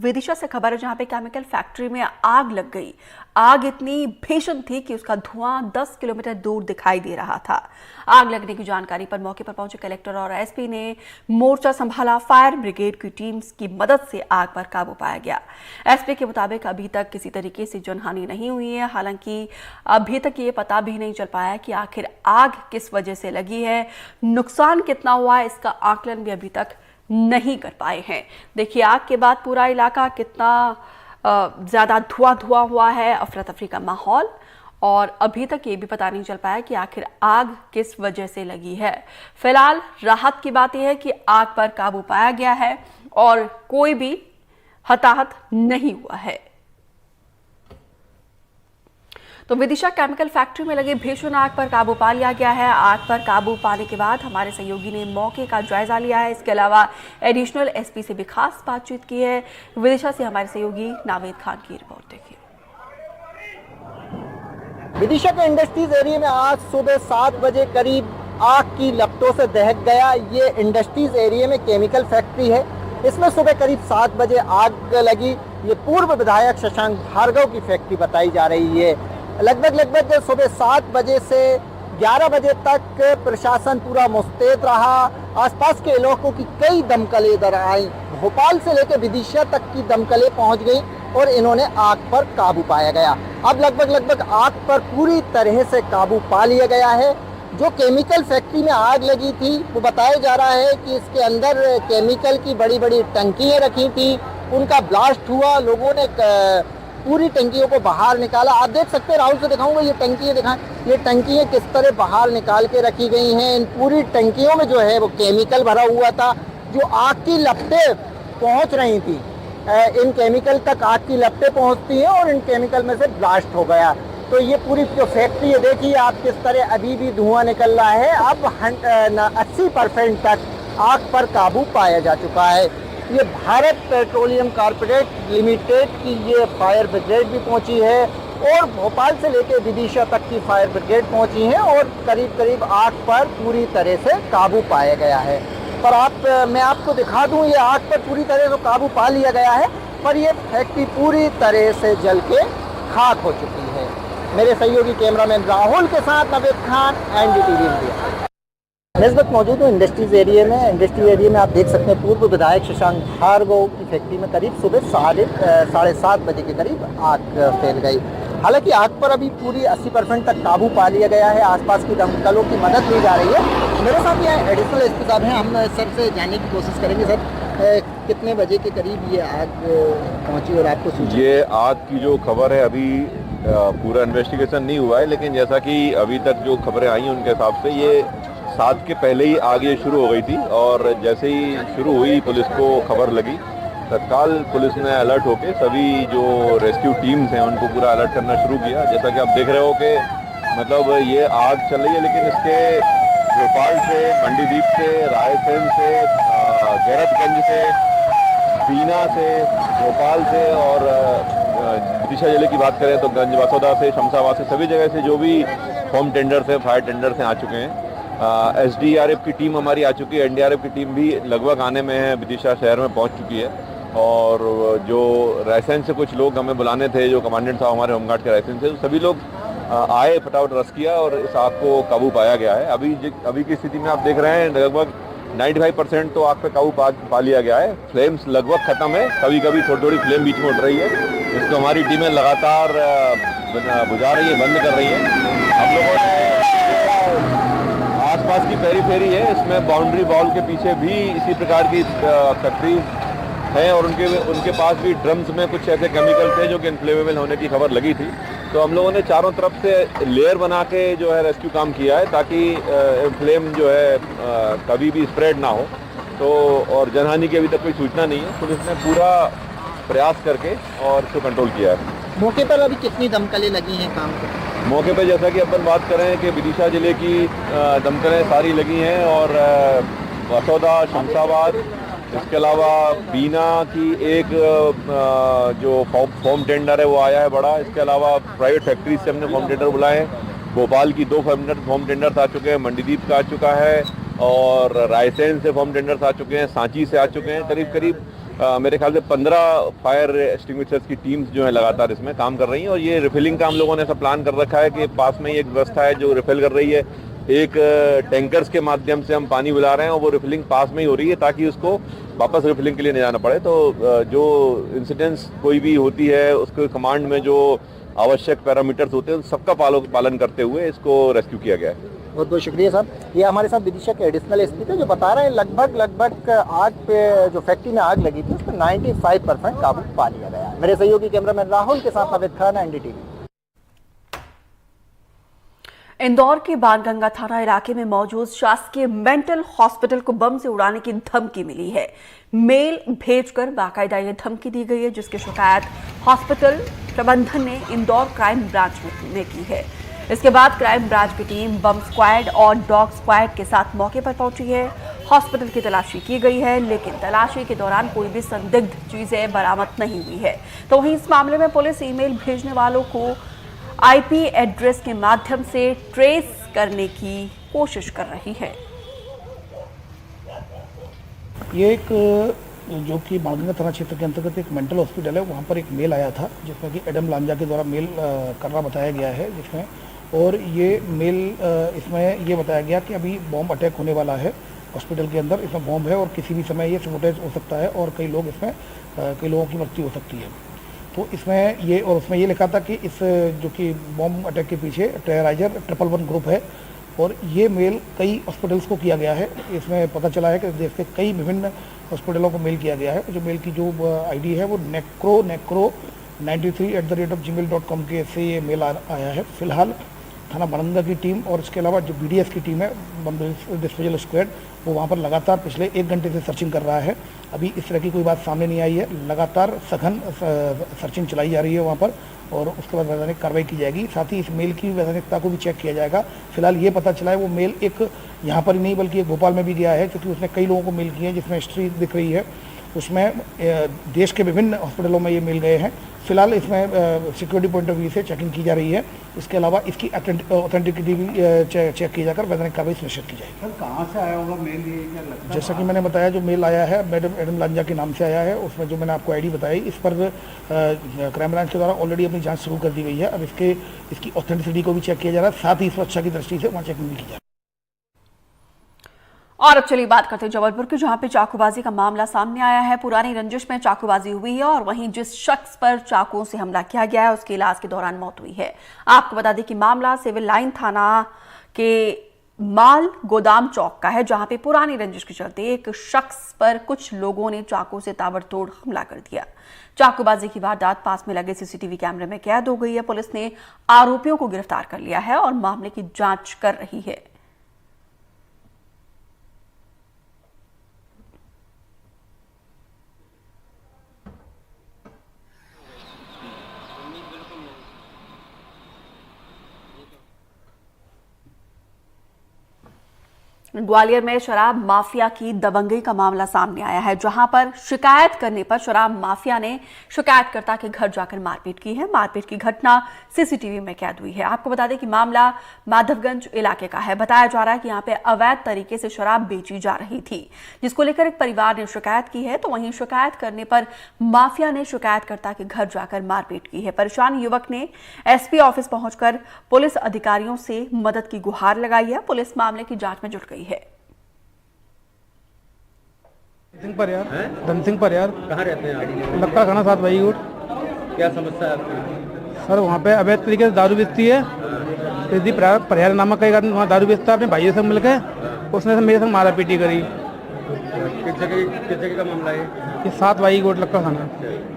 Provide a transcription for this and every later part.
विदिशा से खबर है जहां पे केमिकल फैक्ट्री में आग लग गई। आग इतनी भीषण थी कि उसका धुआं 10 किलोमीटर दूर दिखाई दे रहा था। आग लगने की जानकारी पर मौके पर पहुंचे कलेक्टर और एसपी ने मोर्चा संभाला। फायर ब्रिगेड की टीम की मदद से आग पर काबू पाया गया। एसपी के मुताबिक अभी तक किसी तरीके से जनहानि नहीं हुई है। हालांकि अभी तक ये पता भी नहीं चल पाया कि आखिर आग किस वजह से लगी है, नुकसान कितना हुआ है, इसका आकलन भी अभी तक नहीं कर पाए हैं। देखिए आग के बाद पूरा इलाका कितना ज्यादा धुआं हुआ है, अफरा तफरी का माहौल, और अभी तक ये भी पता नहीं चल पाया कि आखिर आग किस वजह से लगी है। फिलहाल राहत की बात यह है कि आग पर काबू पाया गया है और कोई भी हताहत नहीं हुआ है। तो विदिशा केमिकल फैक्ट्री में लगे भीषण आग पर काबू पा लिया गया है। आग पर काबू पाने के बाद हमारे सहयोगी ने मौके का जायजा लिया है। इसके अलावा एडिशनल एसपी से भी खास बातचीत की है। विदिशा से हमारे सहयोगी नावेद खान की रिपोर्ट देखिए। विदिशा के इंडस्ट्रीज एरिया में आज सुबह 7 बजे करीब आग की लपटों से दहक गया। ये इंडस्ट्रीज एरिया में केमिकल फैक्ट्री है। इसमें सुबह करीब 7 बजे आग लगी। ये पूर्व विधायक शशांक भार्गव की फैक्ट्री बताई जा रही है। लगभग सुबह 7 बजे से 11 बजे तक प्रशासन पूरा मुस्तैद रहा। आसपास के इलाकों की कई दमकलें इधर आई। भोपाल से लेकर विदिशा तक की दमकलें पहुंच गई और इन्होंने आग पर काबू पाया गया। अब लगभग आग पर पूरी तरह से काबू पा लिया गया है। जो केमिकल फैक्ट्री में आग लगी थी वो बताया जा रहा है कि इसके अंदर केमिकल की बड़ी बड़ी टंकियाँ रखी थी, उनका ब्लास्ट हुआ। लोगों ने पूरी टंकियों को बाहर निकाला। आप देख सकते हैं, राहुल से दिखाऊंगा, ये टंकियाँ दिखाएं। ये टंकियाँ किस तरह बाहर निकाल के रखी गई हैं। इन पूरी टंकियों में जो है वो केमिकल भरा हुआ था। जो आग की लपटें पहुंच रही थी, इन केमिकल तक आग की लपटें पहुंचती हैं और इन केमिकल में से ब्लास्ट हो गया। तो ये पूरी जो फैक्ट्री है, देखिए आप किस तरह अभी भी धुआं निकल रहा है। अब 80% तक आग पर काबू पाया जा चुका है। ये भारत पेट्रोलियम कॉर्पोरेट लिमिटेड की ये फायर ब्रिगेड भी पहुंची है और भोपाल से लेकर विदिशा तक की फायर ब्रिगेड पहुंची है और करीब आग पर पूरी तरह से काबू पाया गया है। पर मैं आपको दिखा दूं, ये आग पर पूरी तरह से काबू पा लिया गया है, पर ये फैक्ट्री पूरी तरह से जल के खाक हो चुकी है। मेरे सहयोगी कैमरामैन राहुल के साथ नावेद खान, एनडीटीवी इंडिया। मैं इस वक्त मौजूद हूँ इंडस्ट्रीज एरिया में। इंडस्ट्री एरिया में आप देख सकते हैं पूर्व विधायक शशांक भार्गव की फैक्ट्री में करीब सुबह 7:30 बजे के करीब आग फैल गई। हालांकि आग पर अभी पूरी 80% तक काबू पा लिया गया है। आसपास की दमकलों की मदद ली जा रही है। मेरे साथ यहाँ एडिशनल एसपी साहब हैं। हम सर से जानने की कोशिश करेंगे, सर कितने बजे के करीब ये आग पहुँची और आपको सूचना? ये आग की जो खबर है अभी पूरा इन्वेस्टिगेशन नहीं हुआ है, लेकिन जैसा कि अभी तक जो खबरें आई हैं उनके हिसाब से ये 7 के पहले ही आग ये शुरू हो गई थी और जैसे ही शुरू हुई पुलिस को खबर लगी, तत्काल पुलिस ने अलर्ट होकर सभी जो रेस्क्यू टीम्स हैं उनको पूरा अलर्ट करना शुरू किया। जैसा कि आप देख रहे हो कि मतलब ये आग चल रही है, लेकिन इसके भोपाल से, मंडीदीप से, रायसेन से, गैरतगंज से, बीना से, भोपाल से और विदिशा जिले की बात करें तो गंज बसोदा से, शमशाबाद से, सभी जगह से जो भी होम टेंडर से, फायर टेंडर से आ चुके हैं। एसडीआरएफ की टीम हमारी आ चुकी है। एनडीआरएफ की टीम भी लगभग आने में है, विदिशा शहर में पहुंच चुकी है। और जो रायसेन से कुछ लोग हमें बुलाने थे, जो कमांडेंट था हमारे होमगार्ड के रायसेन से, तो सभी लोग आए, फटाफट रस किया और इस आग को काबू पाया गया है। अभी की स्थिति में आप देख रहे हैं लगभग 95% तो आग पे काबू पा लिया गया है। फ्लेम्स लगभग खत्म है, कभी कभी थोड़ी फ्लेम बीच में उठ रही है, जिसको हमारी टीमें लगातार बुझा रही है, बंद कर रही है। हम लोगों ने आसपास की पेरीफेरी है, इसमें बाउंड्री वॉल के पीछे भी इसी प्रकार की फैक्ट्रीज हैं और उनके पास भी ड्रम्स में कुछ ऐसे केमिकल थे जो कि इनफ्लेमेबल होने की खबर लगी थी। तो हम लोगों ने चारों तरफ से लेयर बना के जो है रेस्क्यू काम किया है, ताकि फ्लेम जो है कभी भी स्प्रेड ना हो। तो और जनहानि की अभी तक कोई सूचना नहीं है। पुलिस ने पूरा प्रयास करके और इसको कंट्रोल किया है। मौके पर अभी कितनी दमकलें लगी हैं काम पर? मौके पे जैसा कि अपन बात करें कि विदिशा जिले की दमकलें सारी लगी हैं और बसोदा, शमशाबाद, इसके अलावा बीना की एक जो फॉर्म टेंडर है वो आया है बड़ा। इसके अलावा प्राइवेट फैक्ट्रीज से हमने फॉर्म टेंडर बुलाए हैं। भोपाल की 2 फॉर्म टेंडर्स आ चुके हैं, मंडीदीप का आ चुका है और रायसेन से फॉर्म टेंडर्स आ चुके हैं, सांची से आ चुके हैं। करीब मेरे ख्याल से 15 फायर एक्सटिंग्विशर्स की टीम्स जो है लगातार इसमें काम कर रही हैं। और ये रिफिलिंग का हम लोगों ने ऐसा प्लान कर रखा है कि पास में ही एक व्यवस्था है जो रिफिल कर रही है। एक टैंकर्स के माध्यम से हम पानी बुला रहे हैं और वो रिफिलिंग पास में ही हो रही है ताकि उसको वापस रिफिलिंग के लिए नहीं जाना पड़े। तो जो इंसिडेंट्स कोई भी होती है उसके कमांड में जो आवश्यक पैरामीटर्स होते हैं सबका पालन करते हुए इसको रेस्क्यू किया गया है। बहुत बहुत शुक्रिया साहब। ये हमारे साथ विदिशा के एडिशनल एसपी थे जो बता रहे हैं लगभग आग पे जो फैक्ट्री में आग लगी थी उसमें 95% काबू पा लिया गया। मेरे सहयोगी कैमरामैन राहुल के साथ नाविद खान, एनडीटीवी। इंदौर के बाणगंगा थाना इलाके में मौजूद शासकीय मेंटल हॉस्पिटल को बम से उड़ाने की धमकी मिली है। मेल भेजकर बाकायदा ये धमकी दी गई है, जिसकी शिकायत हॉस्पिटल प्रबंधन ने इंदौर क्राइम ब्रांच में की है। इसके बाद क्राइम ब्रांच की टीम बम स्क्वाड और डॉग स्क्वाड के साथ मौके पर पहुंची है। हॉस्पिटल की तलाशी की गई है, लेकिन तलाशी के दौरान कोई भी संदिग्ध चीजें बरामद नहीं हुई है। तो वहीं इस मामले में पुलिस ईमेल भेजने वालों को आईपी एड्रेस के माध्यम से ट्रेस करने की कोशिश कर रही है। ये एक जो कि बाणगंगा थाना क्षेत्र के अंतर्गत एक मेंटल हॉस्पिटल है, वहाँ पर एक मेल आया था जिसमें कि एडम लांजा के द्वारा मेल करना बताया गया है जिसमें, और ये मेल इसमें ये बताया गया कि अभी बॉम्ब अटैक होने वाला है हॉस्पिटल के अंदर, इसमें बॉम्ब है और किसी भी समय ये सैबोटेज हो सकता है और कई लोग इसमें कई लोगों की मृत्यु हो सकती है। तो इसमें ये और उसमें ये लिखा था कि इस जो कि बॉम्ब अटैक के पीछे टेरराइजर 111 ग्रुप है और ये मेल कई हॉस्पिटल्स को किया गया है। इसमें पता चला है कि देश के कई विभिन्न हॉस्पिटलों को मेल किया गया है। जो मेल की जो आईडी है वो necro93@gmail.com के से ये मेल आया है। फिलहाल थाना बाणगंगा की टीम और इसके अलावा जो बीडीएस की टीम है, बम डिस्पोजल स्क्वाड, वो वहाँ पर लगातार पिछले 1 घंटे से सर्चिंग कर रहा है। अभी इस तरह की कोई बात सामने नहीं आई है। लगातार सघन सर्चिंग चलाई जा रही है वहाँ पर और उसके बाद वैधानिक कार्रवाई की जाएगी। साथ ही इस मेल की वैधानिकता को भी चेक किया जाएगा। फिलहाल ये पता चला है वो मेल एक यहाँ पर ही नहीं बल्कि एक भोपाल में भी गया है, क्योंकि उसने कई लोगों को मेल किए हैं जिसमें हिस्ट्री दिख रही है। उसमें देश के विभिन्न हॉस्पिटलों में ये मेल गए हैं। फिलहाल इसमें सिक्योरिटी पॉइंट ऑफ व्यू से चेकिंग की जा रही है। इसके अलावा इसकी ऑथेंटिसिटी भी चेक की जाकर वैधानिक कार्रवाई सुनिश्चित की जाएगी। सर कहाँ से आया होगा मेल, ये क्या लगता है? जैसा कि मैंने बताया, जो मेल आया है मैडम एडम लांजा के नाम से आया है। उसमें जो मैंने आपको आईडी बताई, इस पर क्राइम ब्रांच के द्वारा ऑलरेडी अपनी जांच शुरू कर दी गई है। अब इसकी ऑथेंटिसिटी को भी चेक किया जा रहा है, साथ ही सुरक्षा की दृष्टि से वहाँ चेकिंग भी की जा रही है। और अब चलिए बात करते हैं जबलपुर की, जहां पे चाकूबाजी का मामला सामने आया है। पुरानी रंजिश में चाकूबाजी हुई है और वहीं जिस शख्स पर चाकुओं से हमला किया गया है उसकी इलाज के दौरान मौत हुई है। आपको बता दें कि मामला सिविल लाइन थाना के माल गोदाम चौक का है, जहां पे पुरानी रंजिश के चलते एक शख्स पर कुछ लोगों ने चाकू से ताबड़तोड़ हमला कर दिया। चाकूबाजी की वारदात पास में लगे सीसीटीवी कैमरे में कैद हो गई है। पुलिस ने आरोपियों को गिरफ्तार कर लिया है और मामले की जांच कर रही है। ग्वालियर में शराब माफिया की दबंगई का मामला सामने आया है, जहां पर शिकायत करने पर शराब माफिया ने शिकायतकर्ता के घर जाकर मारपीट की है। मारपीट की घटना सीसीटीवी में कैद हुई है। आपको बता दें कि मामला माधवगंज इलाके का है। बताया जा रहा है कि यहां पे अवैध तरीके से शराब बेची जा रही थी, जिसको लेकर एक परिवार ने शिकायत की है। तो वहीं शिकायत करने पर माफिया ने शिकायतकर्ता के घर जाकर मारपीट की है। परेशान युवक ने एसपी ऑफिस पहुंचकर पुलिस अधिकारियों से मदद की गुहार लगाई है। पुलिस मामले की जांच में जुट गई है। धन सिंह पर यार कहाँ रहते हैं आड़ी? लक्का खाना 7 भाई गुट। क्या समस्या है आपकी? सर वहाँ पे अवैध तरीके से दारू बेचती है। रिद्धि परिहार नामक का एक आदमी वहाँ दारू बेचता है अपने भाइयों से मिलकर, उसने मेरे संग मारा पीटी करी। किस जगह का मामला है? ये 7 भाई गुट लक्का खाना।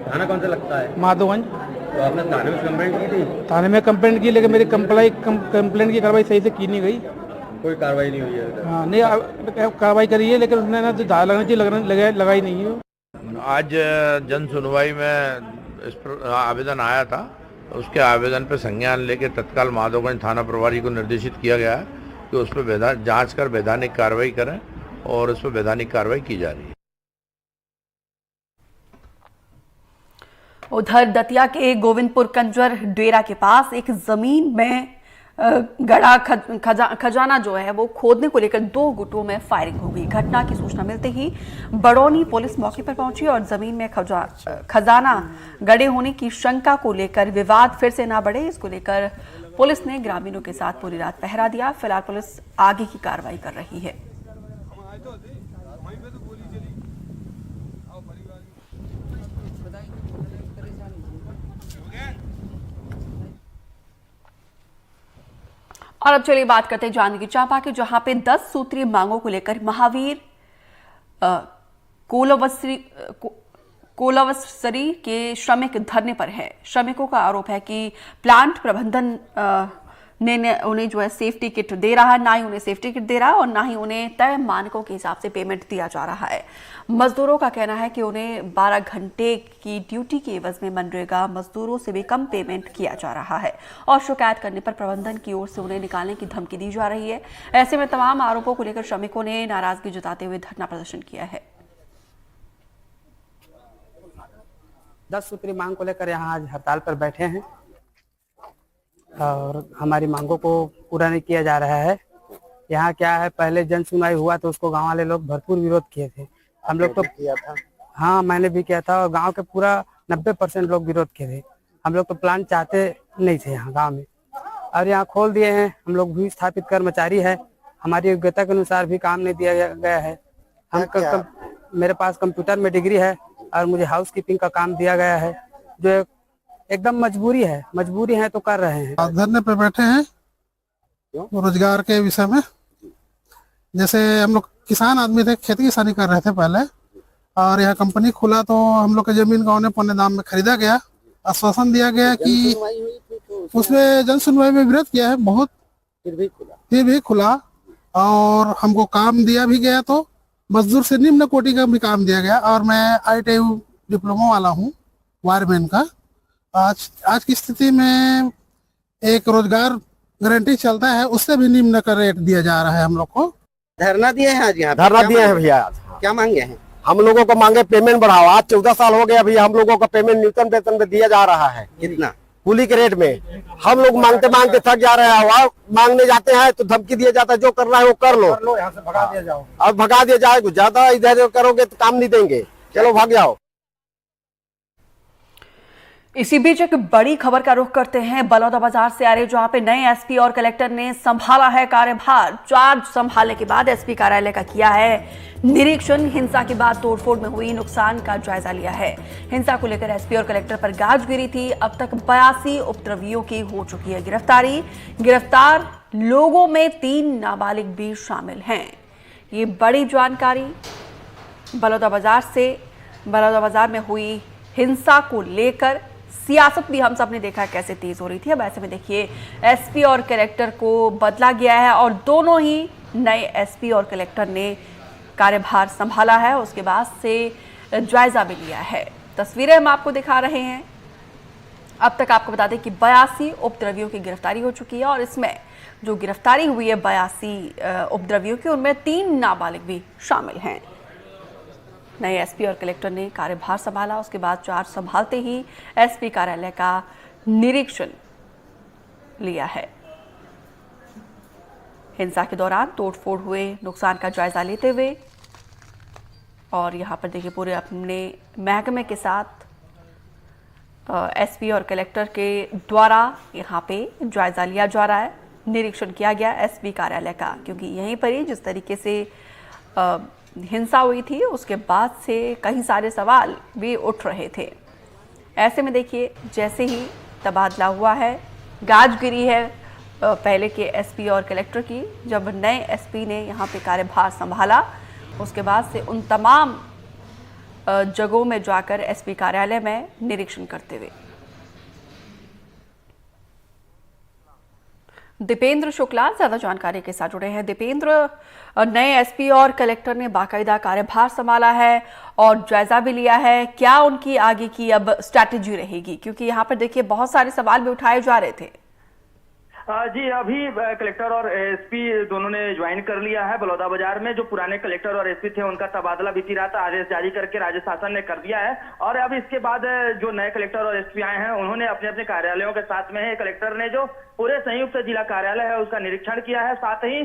थाना कौन सा लगता है? माधोगंज। तो आपने थाने में कंप्लेंट की थी? थाने में कंप्लेंट की, लेकिन मेरी कंप्लेंट की कार्रवाई सही से की नहीं गई। कोई कार्रवाई नहीं हुई है? हाँ नहीं, कार्रवाई करी है लेकिन उसने ना जो धारा लगानी चाहिए लगाई नहीं है। आज जन सुनवाई में इस पर आवेदन आया था, उसके आवेदन पर संज्ञान लेके तत्काल माधोगंज थाना प्रभारी को निर्देशित किया गया है कि उस पर जांच कर वैधानिक कार्रवाई करें और उस पर वैधानिक कार्रवाई की जा रही है। उधर दतिया के गोविंदपुर कंजर डेरा के पास एक जमीन में गड़ा खजाना जो है वो खोदने को लेकर 2 गुटों में फायरिंग हो गई। घटना की सूचना मिलते ही बड़ौनी पुलिस मौके पर पहुंची और जमीन में खजाना गड़े होने की शंका को लेकर विवाद फिर से ना बढ़े, इसको लेकर पुलिस ने ग्रामीणों के साथ पूरी रात पहरा दिया। फिलहाल पुलिस आगे की कार्रवाई कर रही है। और अब चलिए बात करते हैं जांजगीर चांपा की, जहां पे 10 सूत्रीय मांगों को लेकर महावीर कोलवसरी के श्रमिक धरने पर है। श्रमिकों का आरोप है कि प्लांट प्रबंधन ने उन्हें जो है सेफ्टी किट दे रहा है, ना ही उन्हें सेफ्टी किट दे रहा है और ना ही उन्हें तय मानकों के हिसाब से पेमेंट दिया जा रहा है। मजदूरों का कहना है कि उन्हें 12 घंटे की ड्यूटी के एवज में मनरेगा मजदूरों से भी कम पेमेंट किया जा रहा है और शिकायत करने पर प्रबंधन की ओर से उन्हें निकालने की धमकी दी जा रही है। ऐसे में तमाम आरोपों को लेकर श्रमिकों ने नाराजगी जताते हुए धरना प्रदर्शन किया है। 10 सूत्री मांग को लेकर यहाँ आज हड़ताल पर बैठे हैं और हमारी मांगों को पूरा नहीं किया जा रहा है। यहाँ क्या है, पहले जन सुनवाई हुआ तो उसको गांव वाले लोग भरपूर विरोध किए थे। हम लोग तो किया था, हाँ मैंने भी किया था और गांव के पूरा 90% लोग विरोध किए थे। हम लोग तो प्लान चाहते नहीं थे यहाँ गांव में और यहाँ खोल दिए हैं। हम लोग भी स्थापित कर्मचारी है, हमारी योग्यता के अनुसार भी काम नहीं दिया गया है। मेरे पास कंप्यूटर में डिग्री है और मुझे हाउस कीपिंग का काम दिया गया है, जो एकदम मजबूरी है तो कर रहे हैं। धरने पे बैठे हैं रोजगार के विषय में। जैसे हम लोग किसान आदमी थे, खेती किसानी कर रहे थे पहले और यहाँ कंपनी खुला तो हम लोग के जमीन गौने पौने दाम में खरीदा गया। आश्वासन दिया गया कि उसमें जन सुनवाई में विरोध किया है बहुत, फिर भी खुला और हमको काम दिया भी गया। तो मजदूर से निम्न कोटि का भी काम दिया गया और मैं ITI डिप्लोमा वाला हूँ वायरमैन का। आज की स्थिति में एक रोजगार गारंटी चलता है, उससे भी निम्न का रेट दिया जा रहा है हम लोग को। धरना दिए हैं आज यहाँ? धरना दिए हैं भैया। क्या मांगे हैं? हम लोगों को मांगे पेमेंट बढ़ाओ। आज 14 साल हो गया भैया, हम लोगों का पेमेंट न्यूनतम वेतन पे दिया जा रहा है। कितना? कुली के रेट में। हम लोग मांगते मांगते थक जा रहे हैं और मांगने जाते हैं तो धमकी दिया जाता है, जो करना है वो कर लो, यहाँ से भगा दिया जाओ। अब भगा दिया जाए, ज्यादा इधर करोगे तो काम नहीं देंगे, चलो भाग जाओ। इसी बीच एक बड़ी खबर का रुख करते हैं बलौदाबाजार से आ रही, जहां पे नए एसपी और कलेक्टर ने संभाला है कार्यभार। चार्ज संभालने के बाद एसपी कार्यालय का किया है निरीक्षण। हिंसा के बाद तोड़फोड़ में हुई नुकसान का जायजा लिया है। हिंसा को लेकर एसपी और कलेक्टर पर गाज गिरी थी। अब तक 82 उपद्रवियों की हो चुकी है गिरफ्तारी। गिरफ्तार लोगों में 3 नाबालिग भी शामिल हैं। ये बड़ी जानकारी बलौदाबाजार में हुई हिंसा को लेकर। सियासत भी हम सब ने देखा कैसे तेज हो रही थी। अब ऐसे में देखिए एसपी और कलेक्टर को बदला गया है और दोनों ही नए एसपी और कलेक्टर ने कार्यभार संभाला है। उसके बाद से जायजा भी लिया है। तस्वीरें हम आपको दिखा रहे हैं। अब तक आपको बता दें कि 82 उपद्रवियों की गिरफ्तारी हो चुकी है और इसमें जो गिरफ्तारी हुई है 82 उपद्रवियों की, उनमें 3 नाबालिग भी शामिल हैं। नए एसपी और कलेक्टर ने कार्यभार संभाला, उसके बाद चार्ज संभालते ही एसपी कार्यालय का निरीक्षण लिया है। हिंसा के दौरान तोड़फोड़ हुए नुकसान का जायजा लेते हुए और यहां पर देखिए पूरे अपने महकमे के साथ एसपी और कलेक्टर के द्वारा यहां पे जायजा लिया जा रहा है, निरीक्षण किया गया एसपी कार्यालय का, क्योंकि यहीं पर ही जिस तरीके से हिंसा हुई थी उसके बाद से कई सारे सवाल भी उठ रहे थे। ऐसे में देखिए जैसे ही तबादला हुआ है, गाज गिरी है पहले के एसपी और कलेक्टर की। जब नए एसपी ने यहाँ पे कार्यभार संभाला उसके बाद से उन तमाम जगहों में जाकर एसपी कार्यालय में निरीक्षण करते हुए दीपेंद्र शुक्ला ज्यादा जानकारी के साथ जुड़े हैं। दीपेंद्र, नए एसपी और कलेक्टर ने बाकायदा कार्यभार संभाला है और जायजा भी लिया है, क्या उनकी आगे की अब स्ट्रैटेजी रहेगी? क्योंकि यहाँ पर देखिए बहुत सारे सवाल भी उठाए जा रहे थे। जी अभी कलेक्टर और एसपी दोनों ने ज्वाइन कर लिया है बलौदा बाजार में। जो पुराने कलेक्टर और एसपी थे उनका तबादला बीती रात आदेश जारी करके राज्य शासन ने कर दिया है और अब इसके बाद जो नए कलेक्टर और एसपी आए हैं उन्होंने अपने अपने कार्यालयों के साथ में है। कलेक्टर ने जो पूरे संयुक्त जिला कार्यालय है उसका निरीक्षण किया है, साथ ही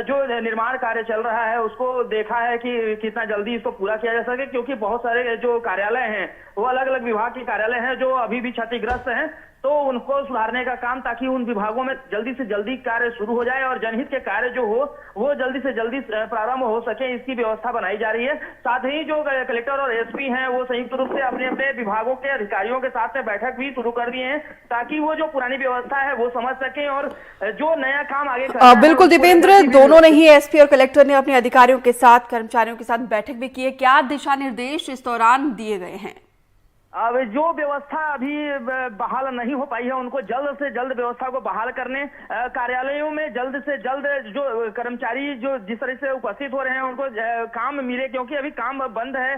जो निर्माण कार्य चल रहा है उसको देखा है कि कितना जल्दी इसको पूरा किया जा सके, क्योंकि बहुत सारे जो कार्यालय हैं वो अलग अलग विभाग के कार्यालय हैं जो अभी भी क्षतिग्रस्त हैं, तो उनको सुधारने का काम ताकि उन विभागों में जल्दी से जल्दी कार्य शुरू हो जाए और जनहित के कार्य जो हो वो जल्दी से जल्दी प्रारंभ हो सके, इसकी व्यवस्था बनाई जा रही है। साथ ही जो कलेक्टर और एसपी हैं वो संयुक्त रूप से अपने अपने विभागों के अधिकारियों के साथ में बैठक भी शुरू कर दिए हैं ताकि वो जो पुरानी व्यवस्था है वो समझ सके और जो नया काम आगे बिल्कुल दीपेंद्र, दोनों ने ही एसपी और कलेक्टर ने अपने अधिकारियों के साथ कर्मचारियों के साथ बैठक भी की है। क्या दिशा निर्देश इस दौरान दिए गए हैं? अब जो व्यवस्था अभी बहाल नहीं हो पाई है उनको जल्द से जल्द व्यवस्था को बहाल करने, कार्यालयों में जल्द से जल्द जो कर्मचारी जो जिस तरह से उपस्थित हो रहे हैं उनको काम मिले, क्योंकि अभी काम बंद है,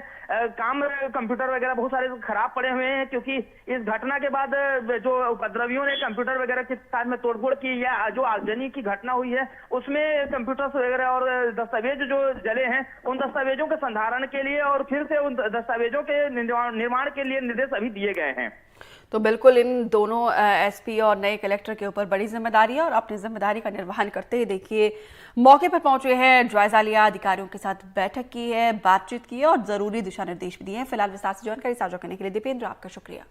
काम कंप्यूटर वगैरह बहुत सारे खराब पड़े हुए हैं, क्योंकि इस घटना के बाद जो उपद्रवियों ने कंप्यूटर वगैरह के साथ में तोड़फोड़ की या जो आगजनी की घटना हुई है उसमें कंप्यूटर वगैरह और दस्तावेज जो जले हैं उन दस्तावेजों के संधारण के लिए और फिर से उन दस्तावेजों के निर्माण के लिए निर्देश अभी दिए गए हैं। तो बिल्कुल इन दोनों एसपी और नए कलेक्टर के ऊपर बड़ी जिम्मेदारी है और अपनी जिम्मेदारी का निर्वहन करते ही देखिए मौके पर पहुंचे हैं, जायजा लिया, अधिकारियों के साथ बैठक की है, बातचीत की है और जरूरी दिशा निर्देश भी दिए हैं। फिलहाल विस्तार से जानकारी साझा करने के लिए दीपेंद्र आपका शुक्रिया।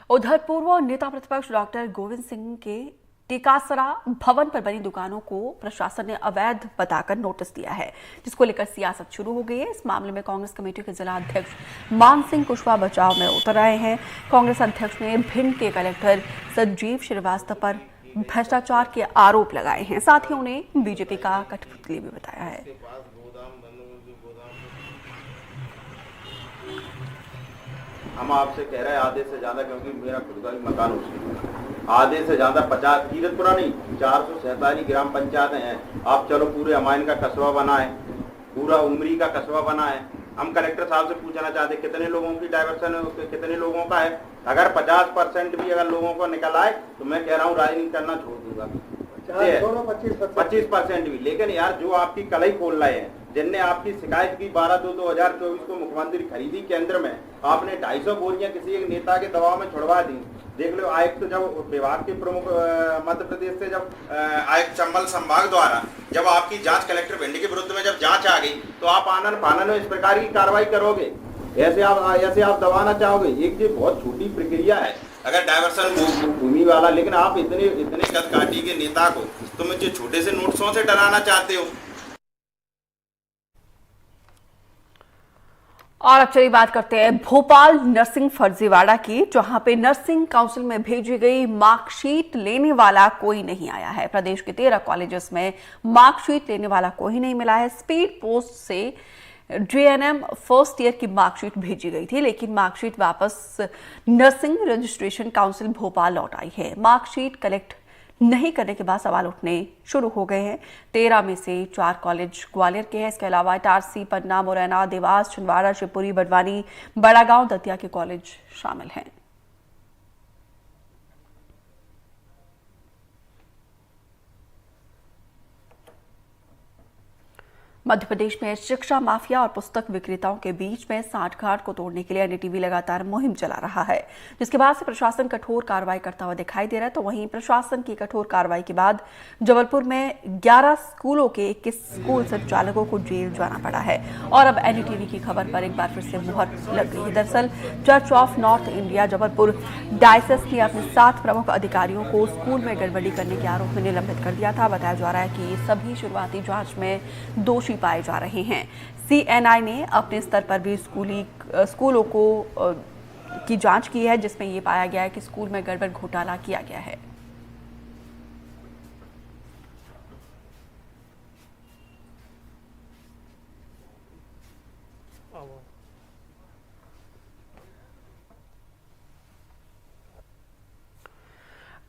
उधर पूर्व नेता प्रतिपक्ष डॉक्टर गोविंद सिंह के टीकासरा भवन पर बनी दुकानों को प्रशासन ने अवैध बताकर नोटिस दिया है, जिसको लेकर सियासत शुरू हो गई है। इस मामले में कांग्रेस कमेटी के जिला अध्यक्ष मान सिंह कुशवाहा बचाव में उतर आए हैं। कांग्रेस अध्यक्ष ने भिंड के कलेक्टर संजीव श्रीवास्तव पर भ्रष्टाचार के आरोप लगाए हैं, साथ ही उन्हें बीजेपी का कठपुतली भी बताया है। हम आपसे कह रहे हैं आधे से ज्यादा, क्योंकि मेरा खुद का भी मकान उसी आधे से ज्यादा 50 कीरतपुरा नहीं 447 ग्राम पंचायतें हैं। आप चलो पूरे अमाइन का कस्बा बना है, पूरा उमरी का कस्बा बना है। हम कलेक्टर साहब से पूछना चाहते कितने लोगों की डाइवर्सन है, कितने लोगों का है। अगर 50% भी अगर लोगों को निकल आए तो मैं कह रहा हूँ राजनीति करना छोड़ दूंगा। 25% भी, लेकिन यार जो आपकी कलई खोल रहे हैं, जिनने आपकी शिकायत की 12/2/2024 को मुख्यमंत्री खरीदी केंद्र में, आपने 250 बोरियां किसी एक नेता के दबाव में छुड़वा दी। देख लो आयुक्त तो जब विभाग के प्रमुख मध्य प्रदेश से जब आयुक्त चंबल संभाग द्वारा जब आपकी जांच कलेक्टर भिंड के विरुद्ध में जब जांच आ गई तो आप आनन फानन में इस प्रकार की कार्रवाई करोगे? ऐसे आप दबाना चाहोगे? एक ये बहुत छोटी प्रक्रिया है अगर डाइवर्सन भूमि वाला, लेकिन आप इतने गद काटी के नेता को तुम जो छोटे से नोटिसों से डराना चाहते हो। और अब चलिए बात करते हैं भोपाल नर्सिंग फर्जीवाड़ा की, जहां पे नर्सिंग काउंसिल में भेजी गई मार्कशीट लेने वाला कोई नहीं आया है। प्रदेश के 13 कॉलेजेस में मार्कशीट लेने वाला कोई नहीं मिला है। स्पीड पोस्ट से JNM फर्स्ट ईयर की मार्कशीट भेजी गई थी, लेकिन मार्कशीट वापस नर्सिंग रजिस्ट्रेशन काउंसिल भोपाल लौट आई है। मार्कशीट कलेक्ट नहीं करने के बाद सवाल उठने शुरू हो गए हैं। 13 में से 4 कॉलेज ग्वालियर के हैं। इसके अलावा इटारसी, पन्ना, मुरैना, देवास, छिंदवाड़ा, शिवपुरी, बड़वानी, बड़ागांव, दतिया के कॉलेज शामिल हैं। मध्य प्रदेश में शिक्षा माफिया और पुस्तक विक्रेताओं के बीच में सांठगांठ को तोड़ने के लिए एनडीटीवी लगातार मुहिम चला रहा है, जिसके बाद से प्रशासन कठोर कार्रवाई करता हुआ दिखाई दे रहा है। तो वहीं प्रशासन की कठोर कार्रवाई के बाद जबलपुर में 11 स्कूलों के 21 स्कूल संचालकों को जेल जाना पड़ा है और अब एनडीटीवी की खबर पर एक बार फिर से मुहर लग गई है। दरअसल church of north India Jabalpur diocese ने अपने 7 प्रमुख अधिकारियों को स्कूल में गड़बड़ी करने के आरोप में निलंबित कर दिया था। बताया जा रहा है कि ये सभी शुरुआती जांच में दोषी पाए जा रहे हैं। CNI ने अपने स्तर पर भी स्कूलों को की जांच की है, जिसमें ये पाया गया है कि स्कूल में गड़बड़ घोटाला किया गया है।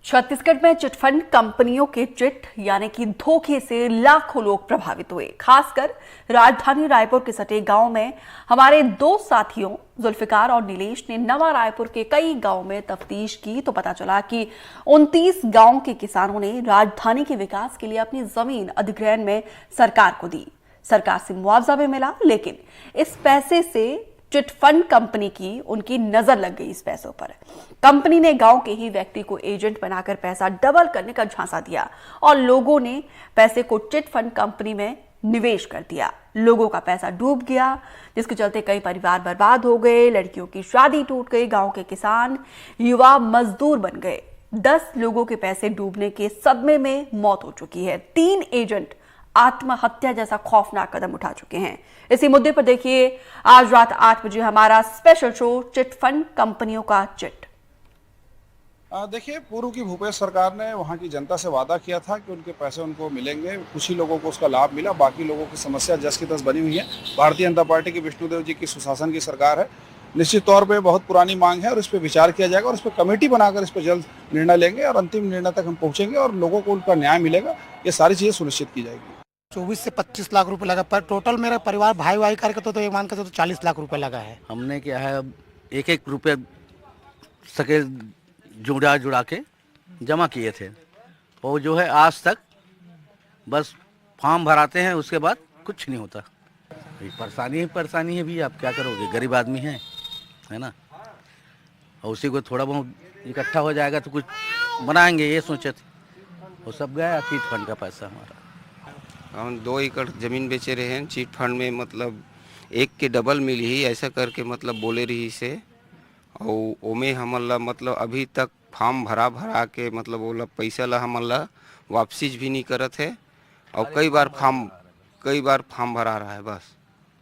छत्तीसगढ़ में चिटफंड कंपनियों के चिट यानी कि धोखे से लाखों लोग प्रभावित हुए। खासकर राजधानी रायपुर के सटे गांव में हमारे दो साथियों जुल्फिकार और नीलेश ने नवा रायपुर के कई गांव में तफ्तीश की तो पता चला कि 29 गांव के किसानों ने राजधानी के विकास के लिए अपनी जमीन अधिग्रहण में सरकार को दी। सरकार से मुआवजा भी मिला, लेकिन इस पैसे से चिटफंड कंपनी की उनकी नजर लग गई। इस पैसों पर कंपनी ने गांव के ही व्यक्ति को एजेंट बनाकर पैसा डबल करने का झांसा दिया और लोगों ने पैसे को चिटफंड कंपनी में निवेश कर दिया। लोगों का पैसा डूब गया, जिसके चलते कई परिवार बर्बाद हो गए, लड़कियों की शादी टूट गई, गांव के किसान युवा मजदूर बन गए। 10 लोगों के पैसे डूबने के सदमे में मौत हो चुकी है। 3 एजेंट आत्महत्या जैसा खौफनाक कदम उठा चुके हैं। इसी मुद्दे पर देखिए आज रात 8 बजे हमारा स्पेशल शो चिटफंड कंपनियों का चिट। देखिए, पूर्व की भूपेश सरकार ने वहाँ की जनता से वादा किया था कि उनके पैसे उनको मिलेंगे। कुछ ही लोगों को उसका लाभ मिला, बाकी लोगों की समस्या जस की तस बनी हुई है। भारतीय जनता पार्टी की विष्णुदेव जी की सुशासन की सरकार है। निश्चित तौर पे बहुत पुरानी मांग है और इस पर विचार किया जाएगा और इस पर कमेटी बनाकर इस पर जल्द निर्णय लेंगे और अंतिम निर्णय तक हम पहुँचेंगे और लोगों को उनका न्याय मिलेगा। ये सारी चीज़ें सुनिश्चित की जाएगी। 24 से 25 लाख रुपए लगा, पर टोटल मेरा परिवार भाई करके तो ये मान के तो 40 लाख रुपए लगा है। हमने क्या है, एक रुपये सके जुड़ा के जमा किए थे और जो है आज तक बस फॉर्म भराते हैं, उसके बाद कुछ नहीं होता। परेशानी है भी, आप क्या करोगे, गरीब आदमी है ना। और उसी को थोड़ा बहुत इकट्ठा हो जाएगा तो कुछ बनाएंगे, ये सोचे थे। वो सब गया चिट फंड का पैसा हमारा। हम 2 एकड़ ज़मीन बेचे रहे हैं चिट फंड में, मतलब 1 के डबल मिली ही ऐसा करके मतलब बोले रही से। और ओमे हमला मतलब अभी तक फॉर्म भरा के मतलब बोला पैसा ला हमला वापसी भी नहीं करत है और कई बार फॉर्म भरा रहा है। बस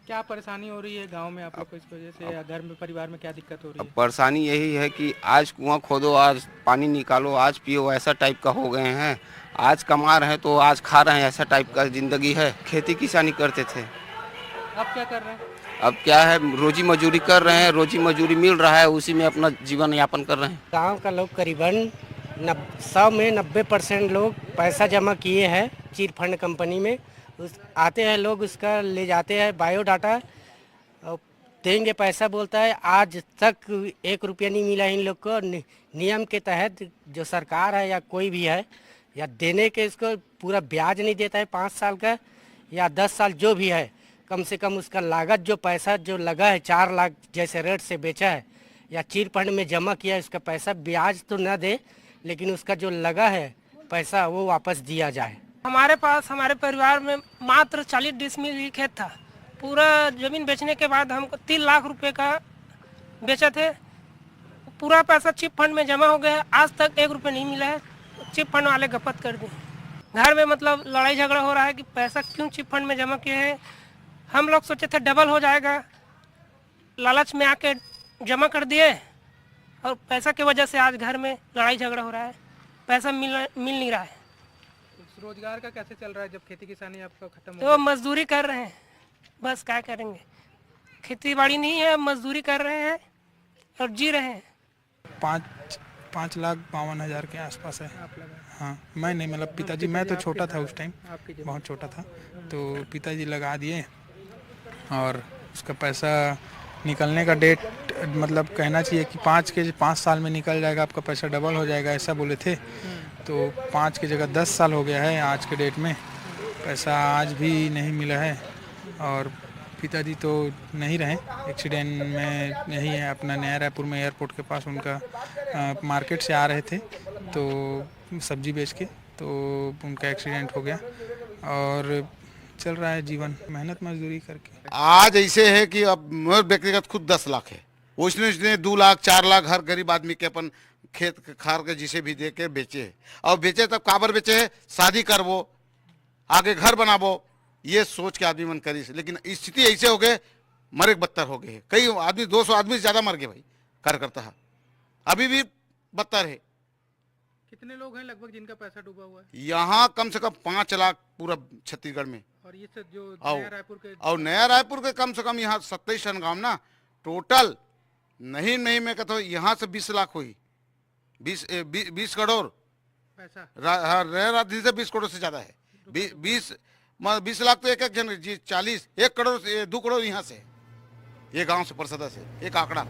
क्या परेशानी हो रही है गांव में आप लोग को इस वजह से, या घर में परिवार में क्या दिक्कत हो रही है? परेशानी यही है कि आज कुआं खोदो, आज पानी निकालो, आज पियो, ऐसा टाइप का हो गए हैं। आज कमा रहे हैं तो आज खा रहे हैं, ऐसा टाइप का जिंदगी है। खेती किसानी करते थे, अब क्या कर रहे हैं? अब क्या है, रोजी मजदूरी कर रहे हैं, रोजी मजदूरी मिल रहा है, उसी में अपना जीवन यापन कर रहे हैं। गांव का लोग करीबन 100 में 90% लोग पैसा जमा किए हैं चिट फंड कंपनी में। आते हैं लोग, उसका ले जाते हैं बायोडाटा और देंगे पैसा, बोलता है। आज तक 1 रुपया नहीं मिला इन लोग को। नियम के तहत जो सरकार है या कोई भी है, या देने के इसको पूरा ब्याज नहीं देता है 5 साल का या 10 साल जो भी है। कम से कम उसका लागत जो पैसा जो लगा है 4 लाख जैसे रेट से बेचा है या चिट फंड में जमा किया है, उसका पैसा ब्याज तो न दे, लेकिन उसका जो लगा है पैसा वो वापस दिया जाए। हमारे पास हमारे परिवार में मात्र 40 डिसमिल ही खेत था। पूरा ज़मीन बेचने के बाद हमको 3 लाख रुपए का बेचे थे। पूरा पैसा चिट फंड में जमा हो गया, आज तक 1 रुपये नहीं मिला है। चिट फंड वाले गपत कर दिए। घर में मतलब लड़ाई झगड़ा हो रहा है कि पैसा क्यों चिट फंड में जमा किए हैं। हम लोग सोचे थे डबल हो जाएगा, लालच में आके जमा कर दिए और पैसा की वजह से आज घर में लड़ाई झगड़ा हो रहा है, पैसा मिल नहीं रहा है। रोजगार का कैसे चल रहा है जब खेती किसानी आपका खत्म हो तो गया? मजदूरी कर रहे हैं, बस क्या करेंगे, खेती बाड़ी नहीं है, मजदूरी कर रहे हैं और जी रहे हैं। 5,52,000 के आसपास है। हाँ, मैं नहीं, मतलब पिताजी, मैं तो छोटा था उस टाइम, बहुत छोटा था, तो पिताजी लगा दिए और उसका पैसा निकलने का डेट मतलब कहना चाहिए कि 5 साल में निकल जाएगा, आपका पैसा डबल हो जाएगा, ऐसा बोले थे। तो 5 की जगह 10 साल हो गया है आज के डेट में। पैसा आज भी नहीं मिला है और पिताजी तो नहीं रहे, एक्सीडेंट में यही है अपना नया रायपुर में एयरपोर्ट के पास उनका मार्केट से आ रहे थे तो सब्जी बेच के, तो उनका एक्सीडेंट हो गया और चल रहा है जीवन मेहनत मजदूरी करके। आज ऐसे है कि अब मेरे व्यक्तिगत खुद 10 लाख है, उसने 2 लाख 4 लाख हर गरीब आदमी के अपन खेत खार के जिसे भी दे के बेचे और बेचे तब काबर बेचे है, शादी करवो, आगे घर बनावो, ये सोच के आदमी मन करी। लेकिन स्थिति ऐसे हो गए, मरे बदतर हो गए। कई आदमी 200 आदमी से ज्यादा मर गए भाई कार्यकर्ता, अभी भी बदतर है। कितने लोग हैं लगभग जिनका पैसा डूबा हुआ है? यहाँ कम से कम 5 लाख पूरा छत्तीसगढ़ में। और ये जो नया रायपुर के और नया रायपुर के कम से कम यहाँ 27 गाँव ना टोटल नहीं मैं कहता हूँ यहाँ से 20 लाख हुई, 20 करोड़ राजनीति से 20 करोड़ से ज्यादा है। 20 लाख तो एक जन जी, 40 1 करोड़ 2 करोड़ यहाँ से, ये गांव से परिषद से एक आंकड़ा।